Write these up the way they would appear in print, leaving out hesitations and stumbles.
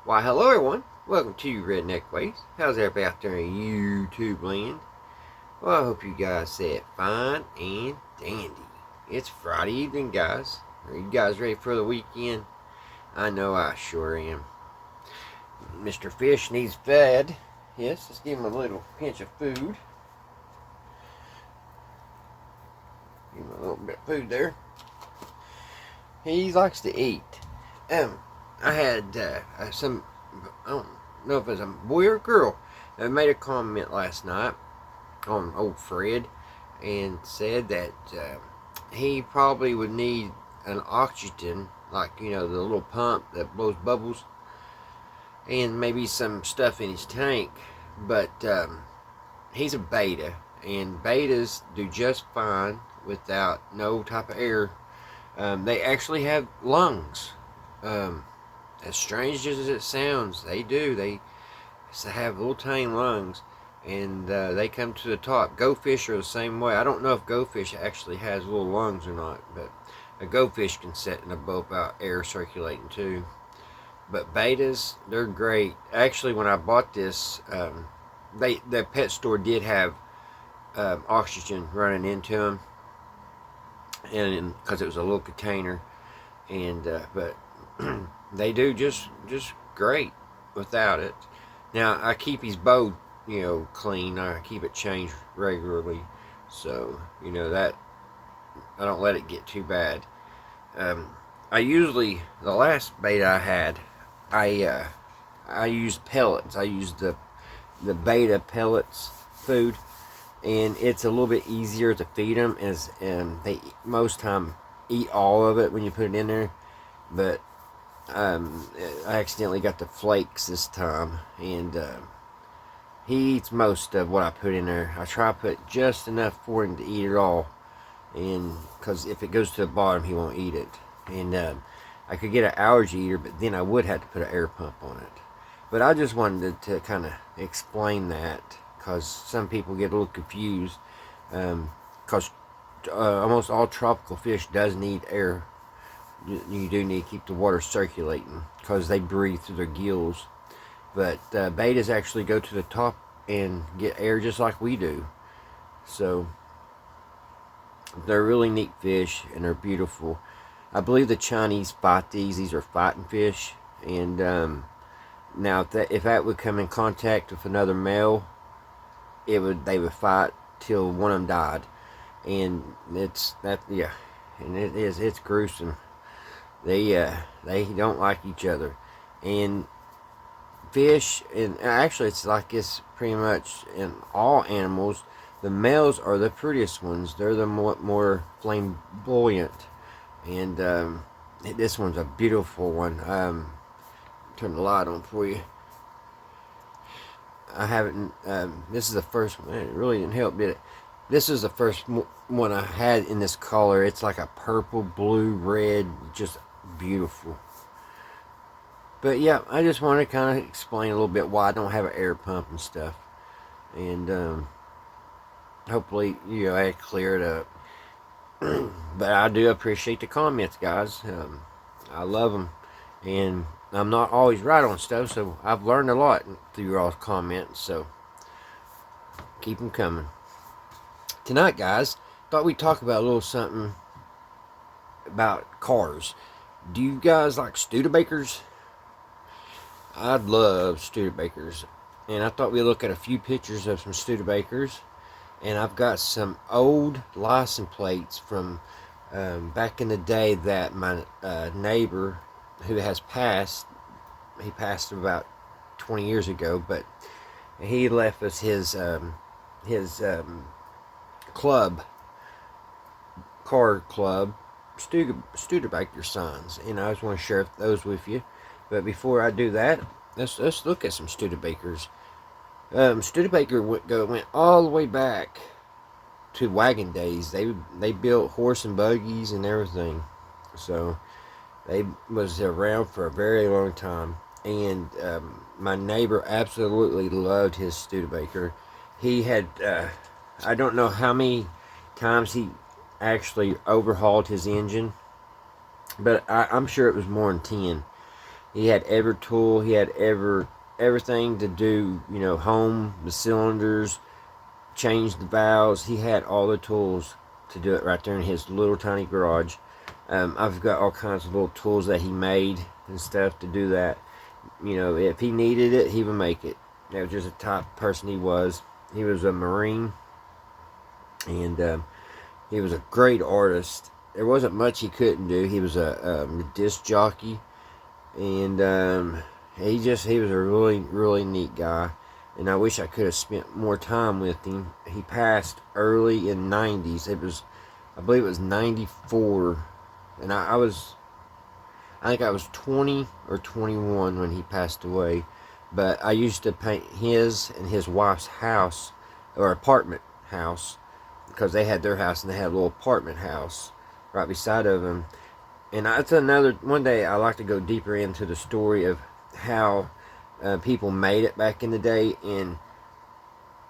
Why, hello everyone. Welcome to Redneck Ways. How's everybody out there in YouTube land? Well, I hope you guys said fine and dandy. It's Friday evening, guys. Are you guys ready for the weekend? I know I sure am. Mr. Fish needs fed. Yes, let's give him a little pinch of food. Give him a little bit of food there. He likes to eat. I had I don't know if it was a boy or a girl that made a comment last night on old Fred and said that he probably would need an oxygen, like, the little pump that blows bubbles, and maybe some stuff in his tank. But he's a beta, and betas do just fine without no type of air. They actually have lungs. As strange as it sounds, they do. They have little tiny lungs, and they come to the top. Goldfish are the same way. I don't know if goldfish actually has little lungs or not, but a goldfish can sit in a boat without air circulating too. But betas, they're great. Actually, when I bought this, the pet store did have oxygen running into them, and because it was a little container, and but they do just great without it. Now I keep his bow, clean. I keep it changed regularly, so that I don't let it get too bad. I usually, the last beta I had, I used pellets. I used the beta pellets food, and it's a little bit easier to feed them, as they most time eat all of it when you put it in there. But I accidentally got the flakes this time, and he eats most of what I put in there. I try to put just enough for him to eat it all, and because if it goes to the bottom, he won't eat it. And I could get an allergy eater, but then I would have to put an air pump on it. But I just wanted to kind of explain that, because some people get a little confused, because almost all tropical fish does need air. You do need to keep the water circulating, because they breathe through their gills. But betas actually go to the top and get air just like we do. So they're really neat fish, and they're beautiful. I believe the Chinese fight these. These are fighting fish. And now if that would come in contact with another male, they would fight till one of them died. And it's gruesome. They don't like each other. And fish, and actually it's like this pretty much in all animals, the males are the prettiest ones. They're the more flamboyant. And this one's a beautiful one. Turn the light on for you. I haven't, this is the first one. It really didn't help, did it? This is the first one I had in this color. It's like a purple, blue, red, just beautiful. But yeah, I just want to kind of explain a little bit why I don't have an air pump and stuff. And hopefully, I clear it up. But I do appreciate the comments, guys. I love them. And I'm not always right on stuff, so I've learned a lot through your all's comments. So keep them coming. Tonight, guys, thought we'd talk about a little something about cars. Do you guys like Studebakers? I love Studebakers, and I thought we'd look at a few pictures of some Studebakers. And I've got some old license plates from back in the day that my neighbor, who has passed, he passed about 20 years ago, but he left us his club, car club, Studebaker signs, and I just want to share those with you. But before I do that, let's look at some Studebakers. Studebaker went all the way back to wagon days. They built horse and buggies and everything, so they was around for a very long time. And my neighbor absolutely loved his Studebaker. He had I don't know how many times he actually overhauled his engine, but I'm sure it was more than 10. He had every tool. He had everything to do, you know, home, the cylinders, change the valves. He had all the tools to do it right there in his little tiny garage. I've got all kinds of little tools that he made and stuff to do that. You know, if he needed it, he would make it. That was just the type of person he was. He was a Marine, and he was a great artist. There wasn't much he couldn't do. He was a disc jockey, and he was a really neat guy. And I wish I could have spent more time with him. He passed early in '90s. I believe it was '94, and I think I was 20 or 21 when he passed away. But I used to paint his and his wife's house, or apartment house, because they had their house and they had a little apartment house right beside of them. And that's one day I like to go deeper into the story of how people made it back in the day. And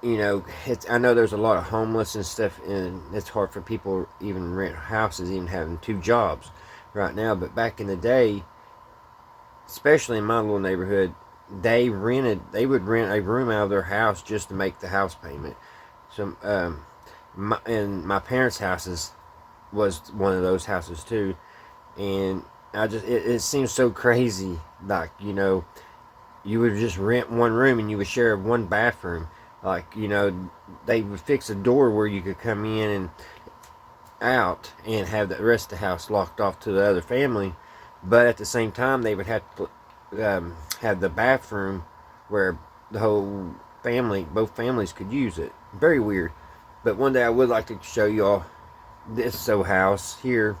you know, I know there's a lot of homeless and stuff, and it's hard for people even rent houses, even having 2 jobs right now. But back in the day, especially in my little neighborhood, they would rent a room out of their house just to make the house payment. So my parents' houses was one of those houses too, and it seems so crazy. Like, you know, you would just rent one room and you would share one bathroom. Like, you know, they would fix a door where you could come in and out and have the rest of the house locked off to the other family. But at the same time, they would have to have the bathroom where the whole family, both families, could use it. Very weird. But one day I would like to show y'all this house here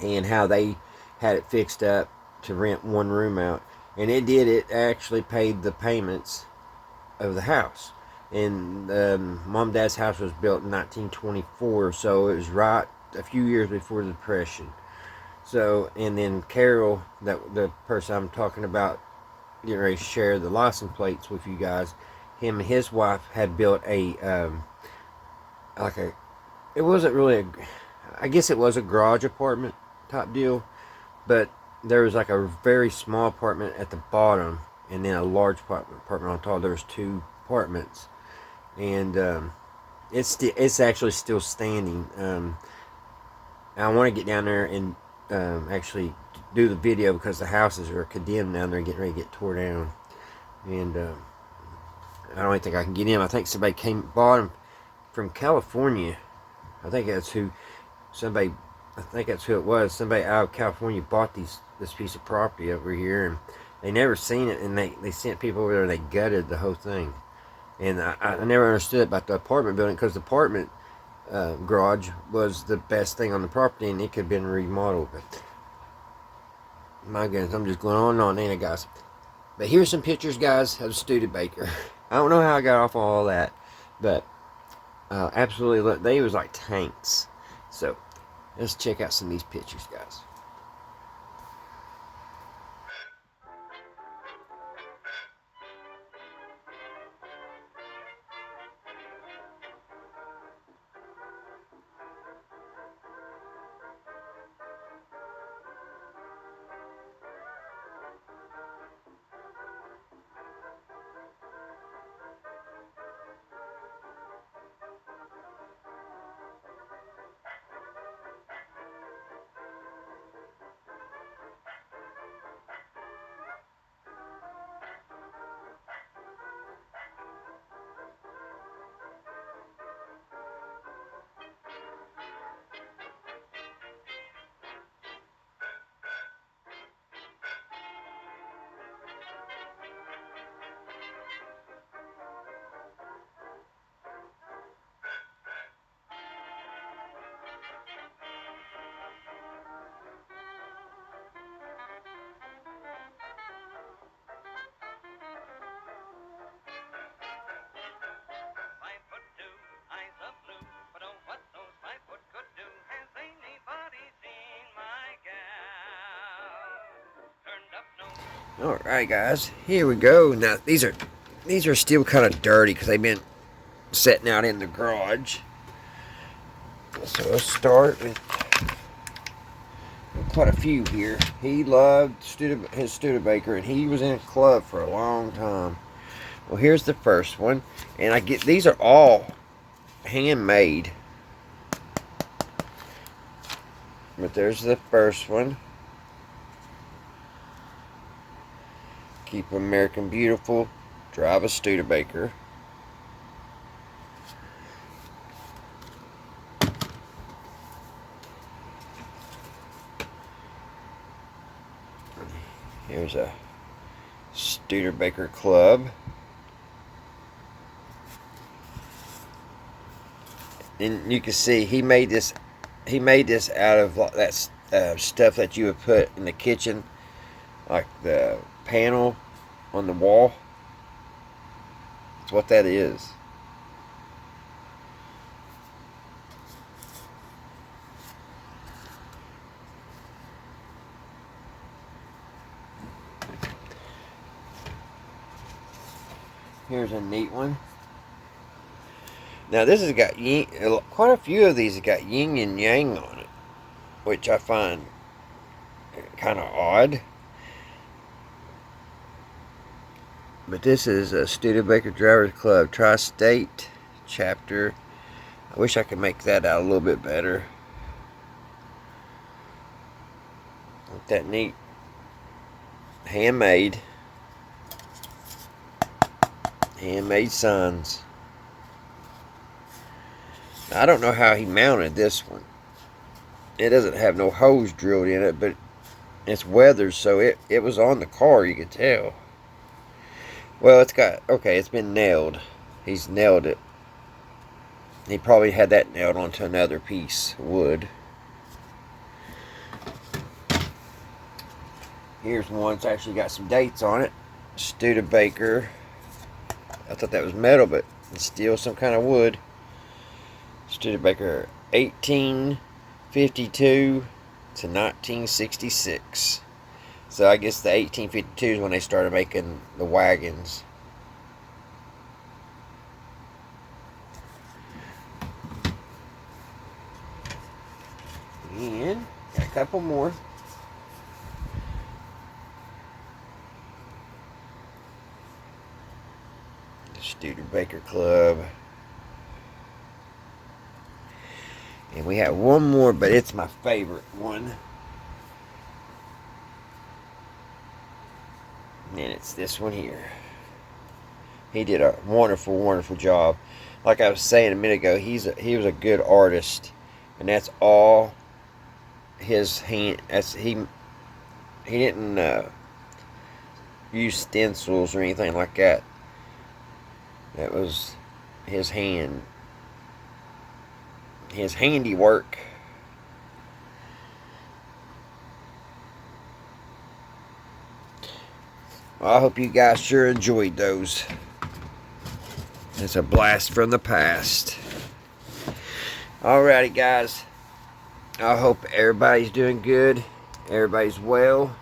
and how they had it fixed up to rent one room out. And it actually paid the payments of the house. And Mom and Dad's house was built in 1924, so it was right a few years before the Depression. So, and then Carol, the person I'm talking about, getting ready to share the license plates with you guys, him and his wife had built it wasn't really I guess it was a garage apartment type deal, but there was like a very small apartment at the bottom, and then a large apartment on top. There was 2 apartments, and it's actually still standing. I want to get down there and actually do the video, because the houses are condemned down there and getting ready to get tore down, and I don't think I can get in. I think somebody bought them from California. I think that's who it was. Somebody out of California bought this piece of property over here, and they never seen it, and they sent people over there and they gutted the whole thing. And I never understood about the apartment building, because the apartment garage was the best thing on the property, and it could have been remodeled. But my goodness, I'm just going on and on, ain't I, guys? But here's some pictures, guys, of Studebaker. I don't know how I got off on all that, but absolutely, they was like tanks. So let's check out some of these pictures, guys. Alright, guys, here we go. Now these are still kind of dirty because they've been sitting out in the garage. So let's start with quite a few here. He loved his Studebaker, and he was in a club for a long time. Well, here's the first one, and these are all handmade. But there's the first one. Keep American beautiful. Drive a Studebaker. Here's a Studebaker club. And you can see he made this out of that stuff that you would put in the kitchen, like the panel on the wall. That's what that is. Here's a neat one. Now this has got quite a few of these have got yin and yang on it, which I find kind of odd. But this is a Studebaker Drivers Club Tri-State chapter. I wish I could make that out a little bit better. Ain't that neat? Handmade. Handmade signs. Now, I don't know how he mounted this one. It doesn't have no holes drilled in it, but it's weathered, so it was on the car, you could tell. Well, it's been nailed. He's nailed it. He probably had that nailed onto another piece of wood. Here's one that's actually got some dates on it. Studebaker. I thought that was metal, but it's still some kind of wood. Studebaker 1852 to 1966. So I guess the 1852 is when they started making the wagons. And got a couple more. The Studebaker Club. And we have one more, but it's my favorite one. And it's this one here. He did a wonderful, wonderful job. Like I was saying a minute ago, he was a good artist, and that's all his hand. He didn't use stencils or anything like that. That was his hand, his handiwork. I hope you guys sure enjoyed those. It's a blast from the past. Alrighty, guys. I hope everybody's doing good. Everybody's well.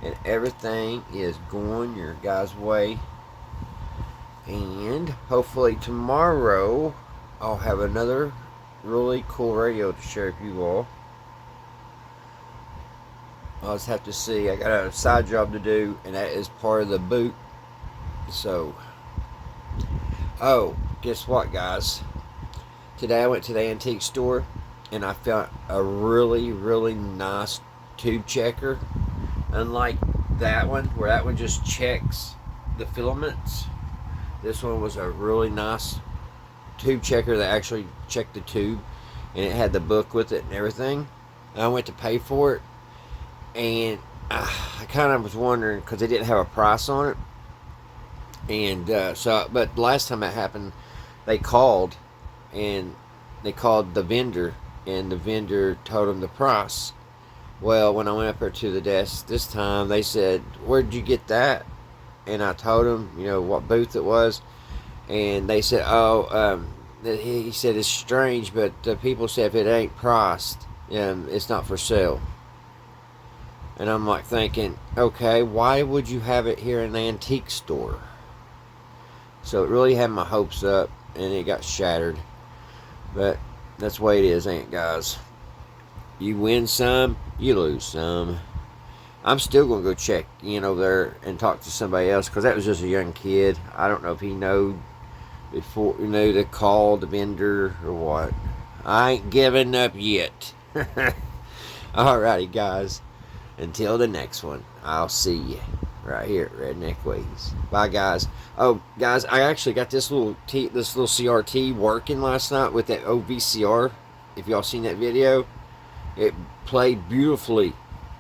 And everything is going your guys' way. And hopefully tomorrow I'll have another really cool radio to share with you all. I'll just have to see. I got a side job to do, and that is part of the boot. So, guess what, guys? Today I went to the antique store, and I found a really, really nice tube checker. Unlike that one, where that one just checks the filaments, this one was a really nice tube checker that actually checked the tube, and it had the book with it and everything. And I went to pay for it, and I kind of was wondering, because they didn't have a price on it. And but the last time that happened, they called the vendor, and the vendor told them the price. Well, when I went up there to the desk this time, they said, "Where'd you get that?" And I told them, what booth it was, and they said, he said, "It's strange, but people say if it ain't priced, it's not for sale." And I'm like thinking, okay, why would you have it here in the antique store? So it really had my hopes up, and it got shattered. But that's the way it is, ain't it, guys? You win some, you lose some. I'm still gonna go check in over there and talk to somebody else because that was just a young kid. I don't know if he know before to call the vendor or what. I ain't giving up yet. Alrighty, guys. Until the next one, I'll see you right here at Redneck Ways. Bye, guys. Oh, guys, I actually got this little CRT working last night with that old VCR. If y'all seen that video, it played beautifully.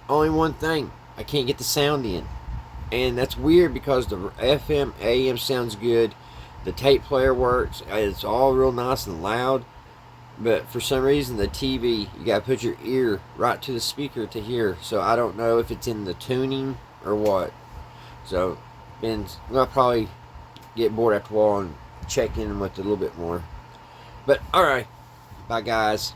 Only one thing, I can't get the sound in, and that's weird because the FM AM sounds good. The tape player works. It's all real nice and loud. But for some reason, the TV, you gotta put your ear right to the speaker to hear. So I don't know if it's in the tuning or what. So, I'll probably get bored after a while and check in with it a little bit more. But alright, bye guys.